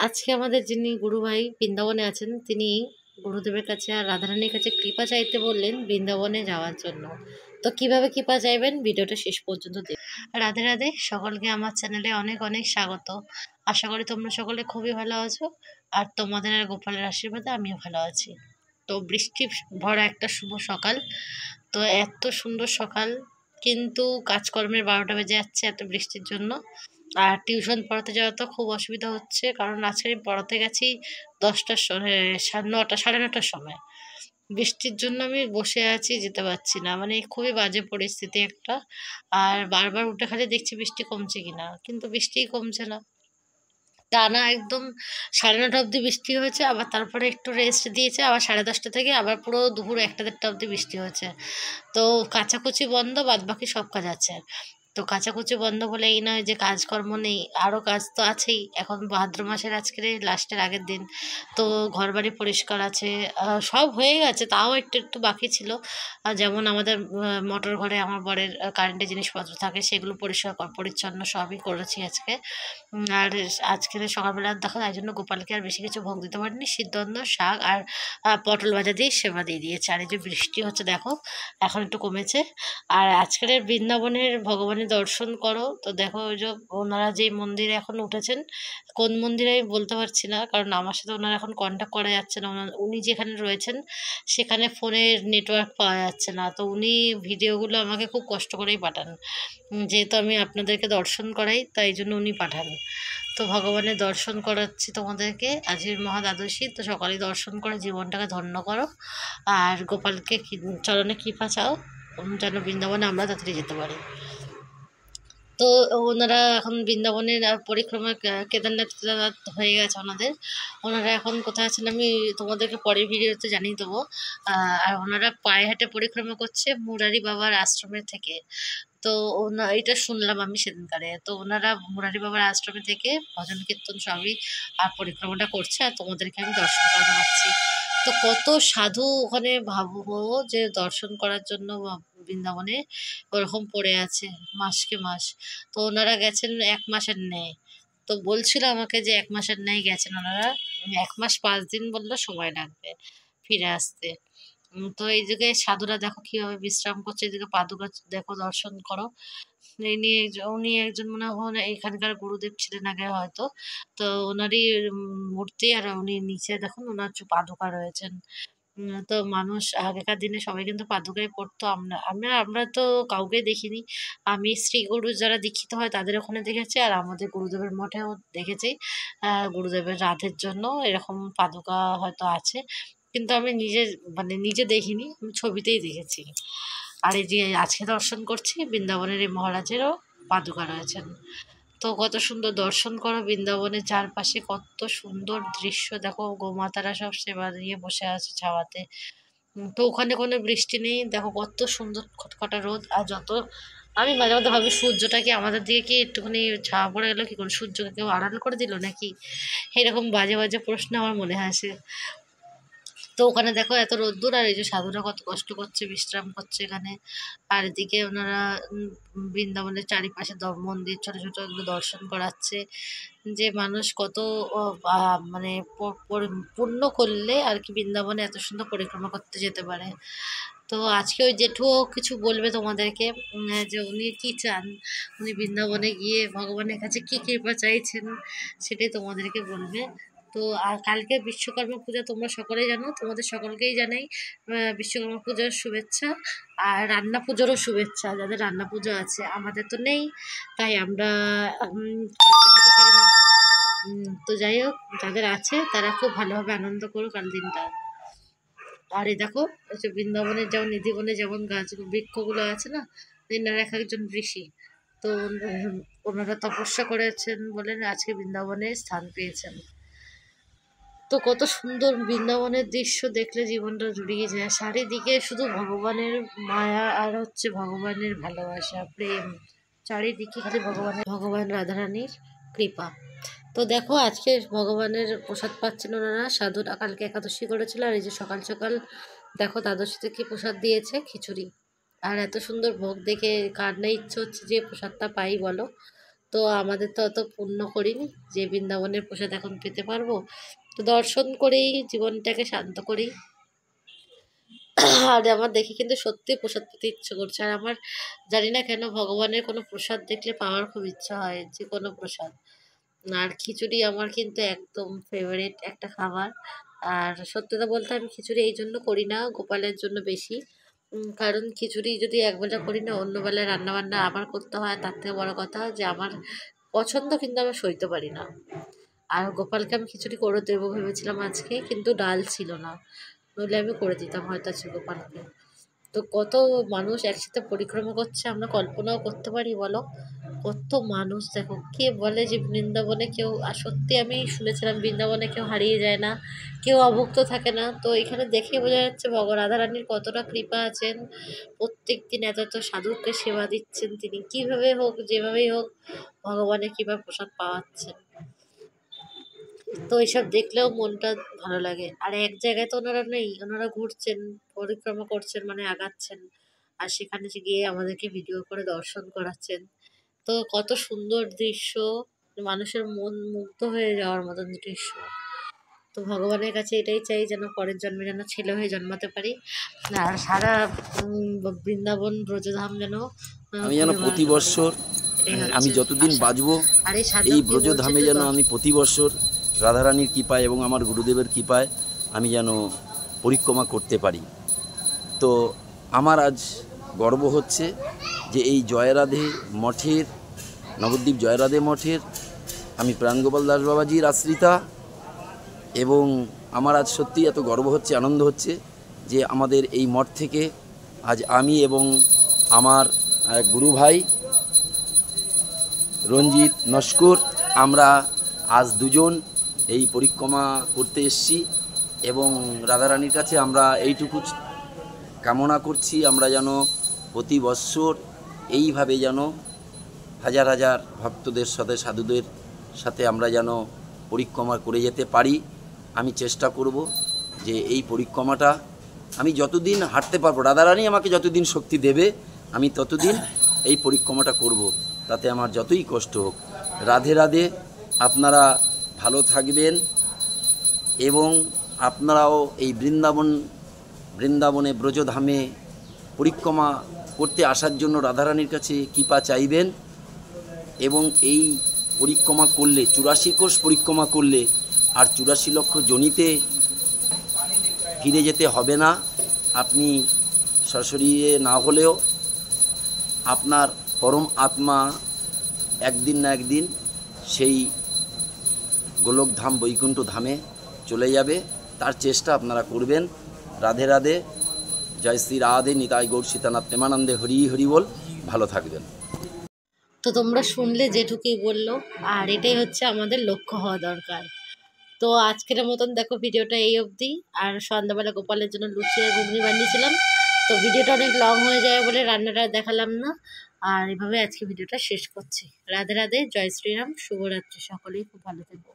আজকে আমাদের যিনি গুরুভাই বৃন্দাবনে আছেন, তিনি গুরুদেবের কাছে আর রাধারানীর কাছে কৃপা চাইতে বললেন বৃন্দাবনে যাওয়ার জন্য। তো কিভাবে কৃপা চাইবেন, ভিডিওটা শেষ পর্যন্ত দেখুন। রাধে রাধে, সকলকে আমার চ্যানেলে অনেক অনেক স্বাগত। আশা করি তোমরা সকলে খুবই ভালো আছো, আর তোমাদের আর গোপালের আশীর্বাদে আমিও ভালো আছি। তো বৃষ্টি ভরা একটা শুভ সকাল। তো এত সুন্দর সকাল, কিন্তু কাজকর্মের 12টা বেজে যাচ্ছে এত বৃষ্টির জন্য। আর টিউশন পড়াতে যাওয়া তো খুব অসুবিধা হচ্ছে, কারণ আজকে আমি পড়াতে গেছি 10টার সময়, 9:30 9:30টার সময়। বৃষ্টির জন্য আমি বসে আছি, যেতে পারছি না, মানে খুবই বাজে পরিস্থিতি একটা। আর বারবার উঠে খালি দেখছি বৃষ্টি কমছে কিনা, কিন্তু বৃষ্টিই কমছে না। টানা একদম 9:30 অবধি বৃষ্টি হয়েছে, আবার তারপরে একটু রেস্ট দিয়েছে, আবার 10:30 থেকে আবার পুরো দুপুর 1টা 1:30 অবধি বৃষ্টি হয়েছে। তো কাচাকুচি বন্ধ, বাদবাকি সব কাজ আছে। তো কাচাকুচি বন্ধ বলে এই নয় যে কাজকর্ম নেই, আরও কাজ তো আছেই। এখন ভাদ্র মাসের আজকে লাস্টের আগের দিন। তো ঘরবাড়ি পরিষ্কার আছে, সব হয়ে গেছে, তাও একটু একটু বাকি ছিল। যেমন আমাদের মোটর ঘরে আমার বরের কারেন্টের জিনিসপত্র থাকে, সেগুলো পরিষ্কার পরিচ্ছন্ন সবই করেছি আজকে। আর আজকের সকালবেলা দেখো, তাই জন্য গোপালকে আর বেশি কিছু ভোগ দিতে পারিনি, সিদ্ধন্য শাক আর পটল ভাজা দিয়ে সেবা দিয়ে দিয়েছে। আর এই যে বৃষ্টি হচ্ছে দেখো, এখন একটু কমেছে। আর আজকের বৃন্দাবনের ভগবানের দর্শন করো, তো দেখো ওই যে ওনারা যে মন্দিরে এখন উঠেছেন, কোন মন্দিরে আমি বলতে পারছি না, কারণ আমার সাথে ওনারা এখন কন্ট্যাক্ট করা যাচ্ছে না। উনি যেখানে রয়েছেন সেখানে ফোনের নেটওয়ার্ক পাওয়া যাচ্ছে না, তো উনি ভিডিওগুলো আমাকে খুব কষ্ট করেই পাঠান। যেহেতু আমি আপনাদেরকে দর্শন করাই, তাই জন্য উনি পাঠান। তো ভগবানের দর্শন করাচ্ছি তোমাদেরকে, আজকের মহা দ্বাদশী, তো সকালে দর্শন করে জীবনটাকে ধন্য করো। আর গোপালকে চরণে কৃপা চাও, যেন বৃন্দাবনে আমরা তাড়াতাড়ি যেতে পারি। তো ওনারা এখন বৃন্দাবনের পরিক্রমা, কেদারনাথ হয়ে গেছে ওনাদের। ওনারা এখন কোথায় আছেন আমি তোমাদেরকে পরের ভিডিওতে জানিয়ে দেবো। আর ওনারা পায়ে হেঁটে পরিক্রমা করছে মুরারি বাবার আশ্রমের থেকে। তো এটা শুনলাম আমি সেদিনকারে। তো ওনারা মুরারি বাবার আশ্রমে থেকে ভজন কীর্তন সবই আর পরিক্রমাটা করছে, আর তোমাদেরকে আমি দর্শন করাতে পারছি। তো কত সাধু ওখানে, ভাববো যে দর্শন করার জন্য বৃন্দাবনে ওরকম পড়ে আছে মাসকে মাস। তো ওনারা গেছেন 1 মাসের ন্যায়। তো বলছিল আমাকে যে 1 মাসের ন্যায় গেছেন ওনারা। 1 মাস 5 দিন বললো সময় লাগবে ফিরে আসতে। তো এই দিকে সাধুরা দেখো কিভাবে বিশ্রাম করছে, এদিকে পাদুকা দেখো, দর্শন করো। উনি একজন মনে হয় এখানকার গুরুদেব ছিলেন আগে হয়তো। তো ওনারই মূর্তি, আর উনি নিচে দেখুন ওনার পাদুকা রয়েছেন। তো মানুষ আগেকার দিনে সবাই কিন্তু পাদুকাই পড়তো, আমরা আমরা আমরা তো কাউকে দেখিনি। আমি শ্রী গুরু যারা দীক্ষিত হয় তাদের ওখানে দেখেছি, আর আমাদের গুরুদেবের মঠেও দেখেছি। গুরুদেবের রাধের জন্য এরকম পাদুকা হয়তো আছে, কিন্তু আমি নিজে, মানে নিজে দেখিনি, আমি ছবিতেই দেখেছি। আর এই যে আজকে দর্শন করছি বৃন্দাবনের এই মহারাজেরও পাদুকা রয়েছেন। তো কত সুন্দর দর্শন করো, বৃন্দাবনের চারপাশে কত সুন্দর দৃশ্য দেখো, গোমাতারা সব সেবা দিয়ে বসে আছে ছাওয়াতে। তো ওখানে কোনো বৃষ্টি নেই, দেখো কত সুন্দর খটখটা রোদ। আর যত আমি মাঝে মধ্যে ভাবি, সূর্যটা কি আমাদের দিকে কি একটুখানি ছাওয়া পড়ে গেলো, কি করে সূর্যকে কেউ আড়াল করে দিল নাকি, এরকম বাজে বাজে প্রশ্ন আমার মনে আসে। তো ওখানে দেখো এত রোদ্দুর, আর এই যে সাধুরা কত কষ্ট করছে, বিশ্রাম করছে এখানে। আর এদিকে ওনারা বৃন্দাবনের চারিপাশে মন্দির ছোট ছোট এগুলো দর্শন করাচ্ছে। যে মানুষ কত মানে পূর্ণ করলে আর কি বৃন্দাবনে এত সুন্দর পরিক্রমা করতে যেতে পারে। তো আজকে ওই জেঠুও কিছু বলবে তোমাদেরকে, যে উনি কি চান, উনি বৃন্দাবনে গিয়ে ভগবানের কাছে কী কৃপা চাইছেন, সেটাই তোমাদেরকে বলবে। তো আর কালকে বিশ্বকর্মা পূজা, তোমরা সকলেই জানো, তোমাদের সকলকেই জানাই বিশ্বকর্মা পূজার শুভেচ্ছা। আর রান্না পুজোরও শুভেচ্ছা, যাদের রান্না পুজো আছে, আমাদের তো নেই, তাই আমরা কালকে খেতে পারি না। তো যাই হোক, যাদের আছে তারা খুব ভালোভাবে আনন্দ করো কাল দিনটা। আর এই দেখো, হচ্ছে বৃন্দাবনের যেমন নিধিবনে যেমন গাছ বৃক্ষগুলো আছে না, এনারা এক একজন ঋষি। তো ওনারা তপস্যা করেছেন বলেন আজকে বৃন্দাবনে স্থান পেয়েছেন। তো কত সুন্দর বৃন্দাবনের দৃশ্য দেখলে জীবনটা জুড়িয়ে যায়, চারিদিকে শুধু ভগবানের মায়া আর হচ্ছে ভগবানের ভালোবাসা প্রেম, চারিদিকে খালি ভগবান রাধারানীর কৃপা। তো দেখো আজকে ভগবানের প্রসাদ পাচ্ছেন ওনারা, সাধুরা কালকে একাদশী করেছিল, আর এই যে সকাল সকাল দেখো দ্বাদশীতে কি প্রসাদ দিয়েছে, খিচুড়ি। আর এত সুন্দর ভোগ দেখে কার না ইচ্ছে হচ্ছে যে প্রসাদটা পাই বলো। তো আমাদের তো অত পুণ্য করিনি যে বৃন্দাবনের প্রসাদ এখন পেতে পারবো। তো দর্শন করেই জীবনটাকে শান্ত করি। আর আমার দেখে কিন্তু সত্যি প্রসাদ পেতে ইচ্ছে করছে। আর আমার জানি না কেন ভগবানের কোনো প্রসাদ দেখলে পাওয়ার খুব ইচ্ছা হয়, যে কোনো প্রসাদ। আর খিচুড়ি আমার কিন্তু একদম ফেভারিট একটা খাবার। আর সত্যি কথা বলতে আমি খিচুড়ি এই জন্য করি না, গোপালের জন্য বেশি। কারণ খিচুড়ি যদি একবেলা করি না, অন্য বেলায় রান্নাবান্না আবার করতে হয়। তার থেকে বড় কথা যে আমার পছন্দ কিন্তু আমি সইতে পারি না। আর গোপালকে আমি খিচুড়ি করে দেবো ভেবেছিলাম আজকে, কিন্তু ডাল ছিল না, নইলে আমি করে দিতাম হয়তো আজকে গোপালকে। তো কত মানুষ একসাথে পরিক্রমা করছে, আমরা কল্পনাও করতে পারি বলো? কত মানুষ দেখো, কে বলে যে বৃন্দাবনে কেউ, আর সত্যি আমি শুনেছিলাম বৃন্দাবনে কেউ হারিয়ে যায় না, কেউ অভুক্ত থাকে না। তো এখানে দেখে বোঝা যাচ্ছে রাধারানীর কতটা কৃপা আছেন। প্রত্যেক দিন এত এত সাধুকে সেবা দিচ্ছেন তিনি, কিভাবে হোক যেভাবেই হোক ভগবানের কৃপা প্রসাদ পাওয়াচ্ছেন। তো এইসব দেখলেও মনটা ভালো লাগে। আর এক জায়গায় তো ওনারা নেই, ওনারা ঘুরছেন, পরিক্রমা করছেন, মানে আগাচ্ছেন। আর সেখানে যে গিয়ে আমাদেরকে ভিডিও করে দর্শন করাচ্ছেন। তো কত সুন্দর দৃশ্য, মানুষের মন মুগ্ধ হয়ে যাওয়ার মতন দৃশ্য। তো ভগবানের কাছে এটাই চাই যেন পরের জন্মে যেন ছেলে হয়ে জন্মাতে পারি। আর সারা বৃন্দাবন ব্রজধাম যেন আমি যেন ঘুরে প্রতি বেড়াতে পারি, বৎসর এটাই আমি হচ্ছে যতদিন আশা। বাঁচবো আর এই এই সাধক কি বলছে ব্রজধামে যে যেন আমি প্রতি বৎসর রাধারানীর কৃপায় এবং আমার গুরুদেবের কৃপায় আমি যেন পরিক্রমা করতে পারি। তো আমার আজ গর্ব হচ্ছে যে এই জয়রাধে মঠের, নবদ্বীপ জয়রাধে মঠের আমি প্রাণগোপাল দাস বাবাজির আশ্রিতা। এবং আমার আজ সত্যি এত গর্ব হচ্ছে, আনন্দ হচ্ছে যে আমাদের এই মঠ থেকে আজ আমি এবং আমার গুরু ভাই রঞ্জিত নস্কর, আমরা আজ দুজন এই পরিক্রমা করতে এসেছি। এবং রাধারানীর কাছে আমরা এইটুকু কামনা করছি, আমরা যেন প্রতি বৎসর এইভাবে যেন হাজার হাজার ভক্তদের সাথে, সাধুদের সাথে আমরা যেন পরিক্রমা করে যেতে পারি। আমি চেষ্টা করব যে এই পরিক্রমাটা আমি যতদিন হাঁটতে পারবো, রাধারানী আমাকে যতদিন শক্তি দেবে আমি ততদিন এই পরিক্রমাটা করব, তাতে আমার যতই কষ্ট হোক। রাধে রাধে। আপনারা ভালো থাকবেন এবং আপনারাও এই বৃন্দাবনে ব্রজধামে পরিক্রমা করতে আসার জন্য রাধারানীর কাছে কৃপা চাইবেন। এবং এই পরিক্রমা করলে 84 কোষ পরিক্রমা করলে আর 84 লক্ষ জনিতে ফিরে যেতে হবে না। আপনি সশরীরে না হলেও আপনার পরম আত্মা একদিন না একদিন সেই গোলকধাম বৈকুণ্ঠ ধামে চলে যাবে, তার চেষ্টা আপনারা করবেন। রাধে রাধে। জয় শ্রী রাধে। নিতাই গৌর সীতানাথ প্রেমানন্দে। হরি হরি বল। ভালো থাকবেন। তো তোমরা শুনলে যেটুকুই বললো, আর এটাই হচ্ছে আমাদের লক্ষ্য হওয়া দরকার। তো আজকের মতন দেখো ভিডিওটা এই অবধি। আর সন্ধ্যাবেলা গোপালের জন্য লুচি আর ঘুগনি বানিয়েছিলাম। তো ভিডিওটা অনেক লং হয়ে যায় বলে রান্নাটা দেখালাম না। আর এভাবে আজকে ভিডিওটা শেষ করছি। রাধে রাধে। জয় শ্রীরাম। শুভরাত্রি। সকলেই খুব ভালো থেকো।